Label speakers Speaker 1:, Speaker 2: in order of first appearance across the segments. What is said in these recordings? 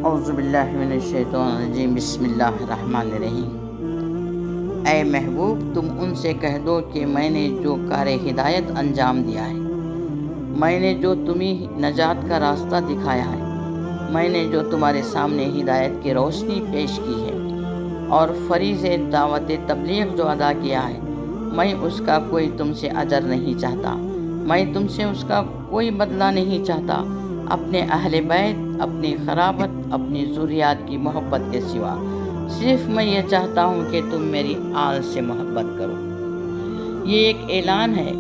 Speaker 1: اعوذ باللہ من الشیطان الرجیم، بسم اللہ الرحمن الرحیم۔ اے محبوب، تم ان سے کہہ دو کہ میں نے جو کار ہدایت انجام دیا ہے، میں نے جو تمہیں نجات کا راستہ دکھایا ہے، میں نے جو تمہارے سامنے ہدایت کی روشنی پیش کی ہے اور فریضہ دعوت تبلیغ جو ادا کیا ہے، میں اس کا کوئی تم سے اجر نہیں چاہتا، میں تم سے اس کا کوئی بدلہ نہیں چاہتا، اپنے اہل بیت، اپنی قرابت، اپنی ذریات کی محبت کے سوا۔ صرف میں یہ چاہتا ہوں کہ تم میری آل سے محبت کرو۔ یہ ایک اعلان ہے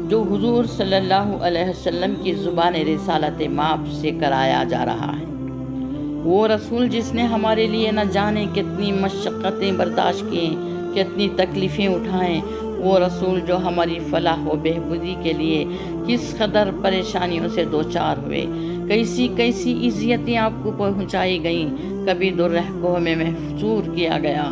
Speaker 1: جو حضور صلی اللہ علیہ وسلم کی زبان رسالت مآب سے کرایا جا رہا ہے۔ وہ رسول جس نے ہمارے لیے نہ جانے کتنی مشقتیں برداشت کیں، کتنی تکلیفیں اٹھائیں، وہ رسول جو ہماری فلاح و بہبودی کے لیے کس قدر پریشانیوں سے دوچار ہوئے، کیسی کیسی اذیتیں آپ کو پہنچائی گئیں، کبھی درہ کوہ میں محصور کیا گیا،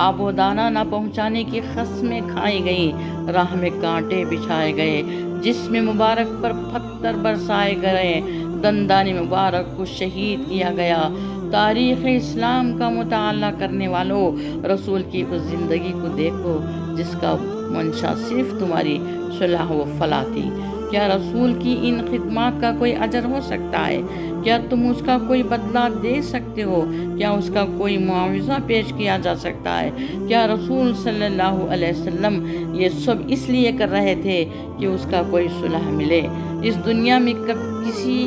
Speaker 1: آب و دانہ نہ پہنچانے کی قسمیں کھائی گئیں، راہ میں کانٹے بچھائے گئے، جسم مبارک پر پتھر برسائے گئے، دندان مبارک کو شہید کیا گیا۔ تاریخ اسلام کا مطالعہ کرنے والوں، رسول کی اس زندگی کو دیکھو جس کا منشا صرف تمہاری صلاح و فلاح تھی۔ کیا رسول کی ان خدمات کا کوئی اجر ہو سکتا ہے؟ کیا تم اس کا کوئی بدلہ دے سکتے ہو؟ کیا اس کا کوئی معاوضہ پیش کیا جا سکتا ہے؟ کیا رسول صلی اللہ علیہ وسلم یہ سب اس لیے کر رہے تھے کہ اس کا کوئی صلح ملے؟ اس دنیا میں کب کسی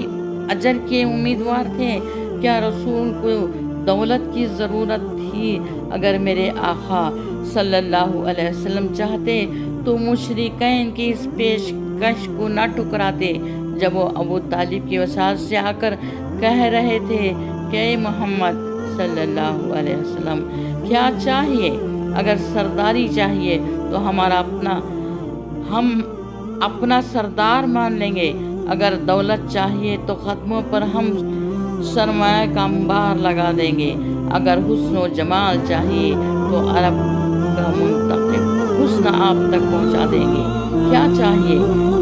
Speaker 1: اجر کے امیدوار تھے؟ کیا رسول کو دولت کی ضرورت تھی؟ اگر میرے آقا صلی اللہ علیہ وسلم چاہتے تو مشرکین کی اس پیشکش کو نہ ٹھکراتے جب وہ ابو طالب کی وساطت سے آ کر کہہ رہے تھے کہ اے محمد صلی اللہ علیہ وسلم، کیا چاہیے؟ اگر سرداری چاہیے تو ہم اپنا سردار مان لیں گے، اگر دولت چاہیے تو قدموں پر ہم سرمایہ کا انبار لگا دیں گے، اگر حسن و جمال چاہیے تو عرب کا منتخب حسن آپ تک پہنچا دیں گے۔ کیا چاہیے؟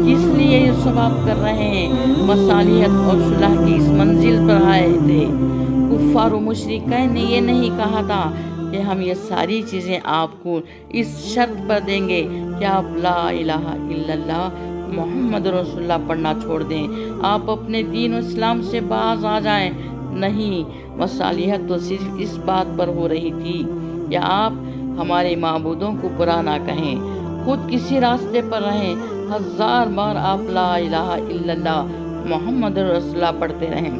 Speaker 1: کس لیے یہ سب آپ کر رہے ہیں؟ مصالحت اور صلح کی اس منزل پر آئے تھے۔ کفار و مشرکین نے یہ نہیں کہا تھا کہ ہم یہ ساری چیزیں آپ کو اس شرط پر دیں گے کہ آپ لا الہ الا اللہ محمد رسول اللہ پڑھنا چھوڑ دیں، آپ اپنے دین و اسلام سے باز آ جائیں۔ نہیں، مصالحت تو صرف اس بات پر ہو رہی تھی کہ آپ ہمارے معبودوں کو برا نہ کہیں، خود کسی راستے پر رہیں، ہزار بار آپ لا الہ الا اللہ محمد رسول اللہ پڑھتے رہیں۔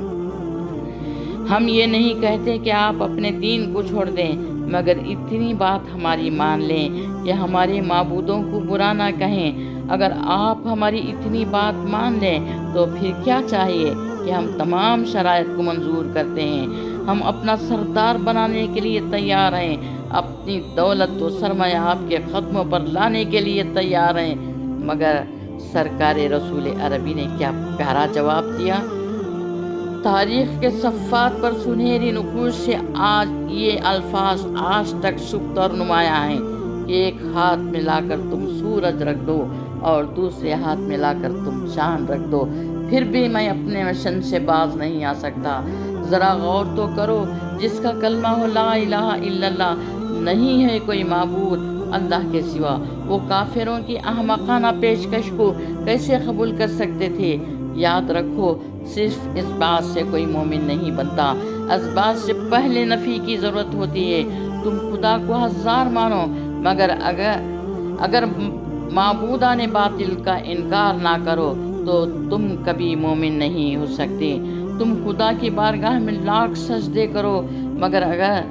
Speaker 1: ہم یہ نہیں کہتے کہ آپ اپنے دین کو چھوڑ دیں، مگر اتنی بات ہماری مان لیں کہ ہمارے معبودوں کو برا نہ کہیں۔ اگر آپ ہماری اتنی بات مان لیں تو پھر کیا چاہیے کہ ہم تمام شرائط کو منظور کرتے ہیں، ہم اپنا سردار بنانے کے لیے تیار ہیں، اپنی دولت و سرمایہ آپ کے قدموں پر لانے کے لیے تیار ہیں۔ مگر سرکار رسول عربی نے کیا پیارا جواب دیا۔ تاریخ کے صفحات پر سنہری نقوش سے آج یہ الفاظ آج تک شبت اور نمایاں ہیں کہ ایک ہاتھ میں لا کر تم سورج رکھ دو اور دوسرے ہاتھ میں لا کر تم چاند رکھ دو، پھر بھی میں اپنے مشن سے باز نہیں آ سکتا۔ ذرا غور تو کرو، جس کا کلمہ ہو لا الہ الا اللہ، نہیں ہے کوئی معبود اللہ کے سوا، وہ کافروں کی احمقانہ پیشکش کو کیسے قبول کر سکتے تھے؟ یاد رکھو، صرف اس بات سے کوئی مومن نہیں بنتا، اس بات سے پہلے نفی کی ضرورت ہوتی ہے۔ تم خدا کو ہزار مانو، مگر اگر معبودان باطل کا انکار نہ کرو تو تم کبھی مومن نہیں ہو سکتے۔ تم خدا کی بارگاہ میں لاکھ سجدے کرو، مگر اگر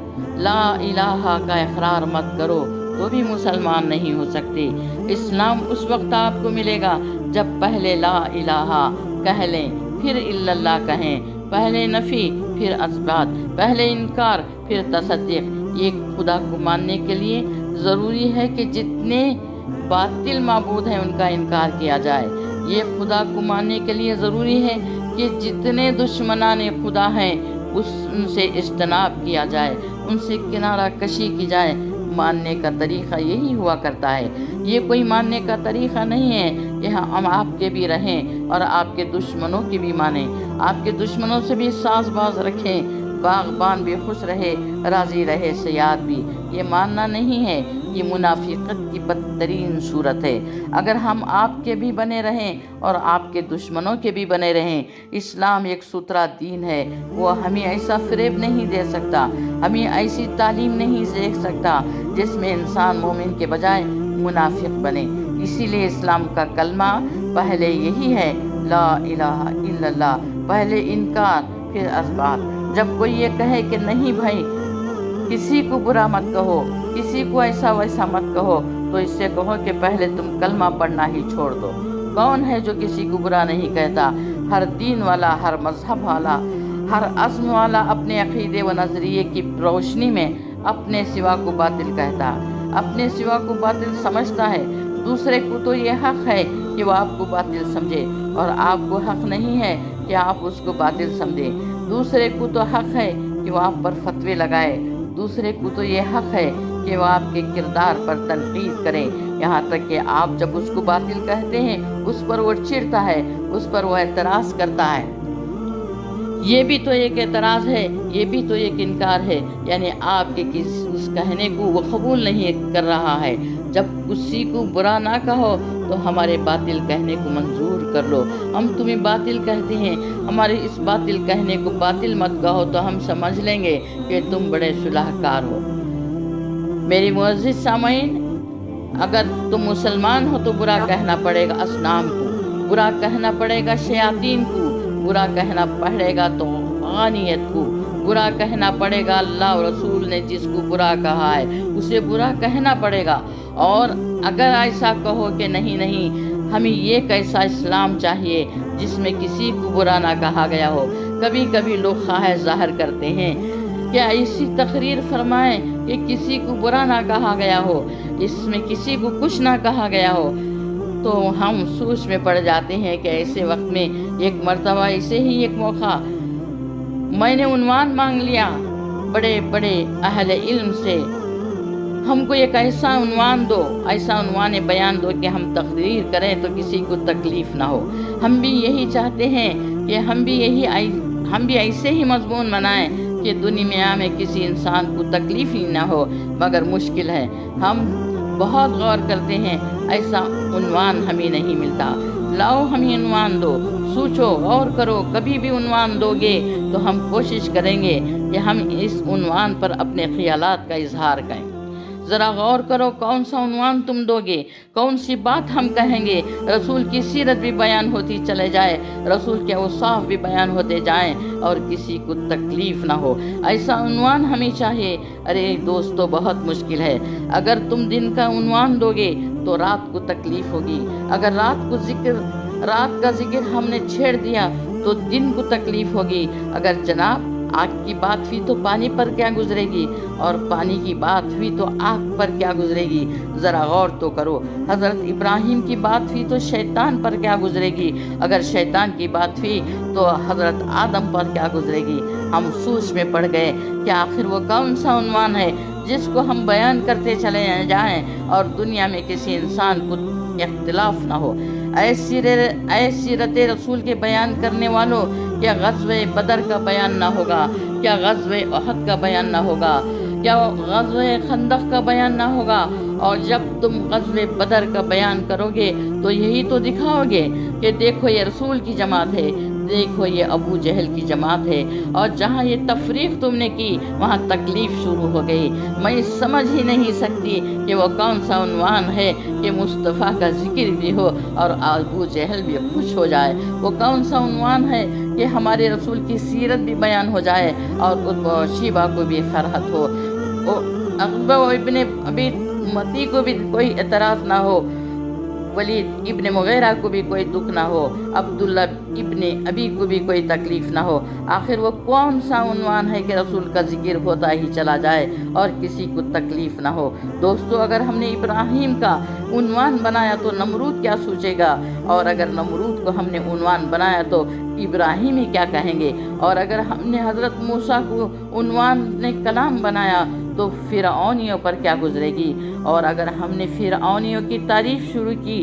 Speaker 1: لا الہ کا اقرار مت کرو تو بھی مسلمان نہیں ہو سکتے۔ اسلام اس وقت آپ کو ملے گا جب پہلے لا الہ کہہ لیں، پھر الا اللہ کہیں، پہلے نفی پھر اثبات، پہلے انکار پھر تصدیق۔ یہ خدا کو ماننے کے لیے ضروری ہے کہ جتنے باطل معبود ہیں ان کا انکار کیا جائے۔ یہ خدا کو ماننے کے لیے ضروری ہے کہ جتنے دشمنان خدا ہیں ان سے اجتناب کیا جائے، ان سے کنارہ کشی کی جائے۔ ماننے کا طریقہ یہی ہوا کرتا ہے۔ یہ کوئی ماننے کا طریقہ نہیں ہے کہ ہم آپ کے بھی رہیں اور آپ کے دشمنوں کی بھی مانیں، آپ کے دشمنوں سے بھی ساز باز رکھیں۔ باغبان بھی خوش رہے، راضی رہے صیاد بھی۔ یہ ماننا نہیں ہے، یہ منافقت کی بدترین صورت ہے۔ اگر ہم آپ کے بھی بنے رہیں اور آپ کے دشمنوں کے بھی بنے رہیں، اسلام ایک ستھرا دین ہے، وہ ہمیں ایسا فریب نہیں دے سکتا، ہمیں ایسی تعلیم نہیں دے سکتا جس میں انسان مومن کے بجائے منافق بنے۔ اسی لیے اسلام کا کلمہ پہلے یہی ہے، لا الہ الا اللہ، پہلے انکار پھر اثبات۔ جب کوئی یہ کہے کہ نہیں بھائی کسی کو برا مت کہو، کسی کو ایسا ویسا مت کہو، تو اس سے کہو کہ پہلے تم کلمہ پڑھنا ہی چھوڑ دو۔ کون ہے جو کسی کو برا نہیں کہتا؟ ہر دین والا، ہر مذہب والا، ہر عزم والا اپنے عقیدے و نظریے کی روشنی میں اپنے سوا کو باطل کہتا، اپنے سوا کو باطل سمجھتا ہے۔ دوسرے کو تو یہ حق ہے کہ وہ آپ کو باطل سمجھے، اور آپ کو حق نہیں ہے کہ آپ اس کو باطل سمجھیں۔ دوسرے کو تو حق ہے کہ وہ آپ پر فتوے لگائے، دوسرے کو تو یہ حق ہے کہ وہ آپ کے کردار پر تنقید کرے، یہاں تک کہ آپ جب اس کو باطل کہتے ہیں اس پر وہ چڑھتا ہے، اس پر وہ اعتراض کرتا ہے۔ یہ بھی تو ایک اعتراض ہے، یہ بھی تو ایک انکار ہے، یعنی آپ کے اس کہنے کو وہ قبول نہیں کر رہا ہے۔ جب کسی کو برا نہ کہو تو ہمارے باطل کہنے کو منظور کر لو۔ ہم تمہیں باطل کہتے ہیں، ہمارے اس باطل کہنے کو باطل مت کہو تو ہم سمجھ لیں گے کہ تم بڑے صلح کار ہو۔ میری معزز سامعین، اگر تم مسلمان ہو تو برا کہنا پڑے گا اصنام کو، برا کہنا پڑے گا شیاطین کو، برا کہنا پڑے گا تو غانیت کو، برا کہنا پڑے گا اللہ اور رسول نے جس کو برا کہا ہے اسے برا کہنا پڑے گا۔ اور اگر ایسا کہو کہ نہیں نہیں ہمیں یہ کیسا اسلام چاہیے جس میں کسی کو برا نہ کہا گیا ہو۔ کبھی کبھی لوگ خواہش ظاہر کرتے ہیں کہ ایسی تقریر فرمائیں کہ کسی کو برا نہ کہا گیا ہو، اس میں کسی کو کچھ نہ کہا گیا ہو، تو ہم سوچ میں پڑ جاتے ہیں کہ ایسے وقت میں ایک مرتبہ ایسے ہی ایک موقع میں نے عنوان مانگ لیا بڑے بڑے اہل علم سے، ہم کو ایک ایسا عنوان دو، ایسا عنوان بیان دو کہ ہم تقریر کریں تو کسی کو تکلیف نہ ہو۔ ہم بھی یہی چاہتے ہیں کہ ہم بھی ایسے ہی مضمون بنائیں کہ دنیا میں کسی انسان کو تکلیف ہی نہ ہو، مگر مشکل ہے، ہم بہت غور کرتے ہیں، ایسا عنوان ہمیں نہیں ملتا۔ لاؤ ہمیں عنوان دو، سوچو غور کرو، کبھی بھی عنوان دو گے تو ہم کوشش کریں گے کہ ہم اس عنوان پر اپنے خیالات کا اظہار کریں۔ ذرا غور کرو کون سا عنوان تم دو گے، کون سی بات ہم کہیں گے، رسول کی سیرت بھی بیان ہوتی چلے جائے، رسول کے اوصاف بھی بیان ہوتے جائیں اور کسی کو تکلیف نہ ہو، ایسا عنوان ہمیں چاہیے۔ ارے دوستو بہت مشکل ہے، اگر تم دن کا عنوان دو گے تو رات کو تکلیف ہوگی، اگر رات کا ذکر ہم نے چھیڑ دیا تو دن کو تکلیف ہوگی، اگر جناب آگ کی بات ہوئی تو پانی پر کیا گزرے گی، اور پانی کی بات ہوئی تو آگ پر کیا گزرے گی، ذرا غور تو کرو۔ حضرت ابراہیم کی بات ہوئی تو شیطان پر کیا گزرے گی، اگر شیطان کی بات ہوئی تو حضرت آدم پر کیا گزرے گی۔ ہم سوچ میں پڑ گئے کہ آخر وہ کون سا عنوان ہے جس کو ہم بیان کرتے چلے جائیں اور دنیا میں کسی انسان کو اختلاف نہ ہو۔ اے سیرت رسول کے بیان کرنے والوں، کیا غزوہ بدر کا بیان نہ ہوگا، کیا غزوہ احد کا بیان نہ ہوگا، کیا غزوہ خندق کا بیان نہ ہوگا؟ اور جب تم غزوہ بدر کا بیان کرو گے تو یہی تو دکھاؤ گے کہ دیکھو یہ رسول کی جماعت ہے، دیکھو یہ ابو جہل کی جماعت ہے، اور جہاں یہ تفریق تم نے کی وہاں تکلیف شروع ہو گئی۔ میں سمجھ ہی نہیں سکتی کہ وہ کون سا عنوان ہے کہ مصطفیٰ کا ذکر بھی ہو اور ابو جہل بھی خوش ہو جائے، وہ کون سا عنوان ہے کہ ہمارے رسول کی سیرت بھی بیان ہو جائے اور عتبہ و شیبہ کو بھی فرحت ہو، عقبہ و ابن ابی متی کو بھی کوئی اعتراض نہ ہو، ولید ابن مغیرہ کو بھی کوئی دکھ نہ ہو، عبداللہ ابن ابی کو بھی کوئی تکلیف نہ ہو۔ آخر وہ کون سا عنوان ہے کہ رسول کا ذکر ہوتا ہی چلا جائے اور کسی کو تکلیف نہ ہو؟ دوستو اگر ہم نے ابراہیم کا عنوان بنایا تو نمرود کیا سوچے گا، اور اگر نمرود کو ہم نے عنوان بنایا تو ابراہیم ہی کیا کہیں گے، اور اگر ہم نے حضرت موسیٰ کو عنوان کلام بنایا تو فرعونیوں پر کیا گزرے گی، اور اگر ہم نے فرعونیوں کی تعریف شروع کی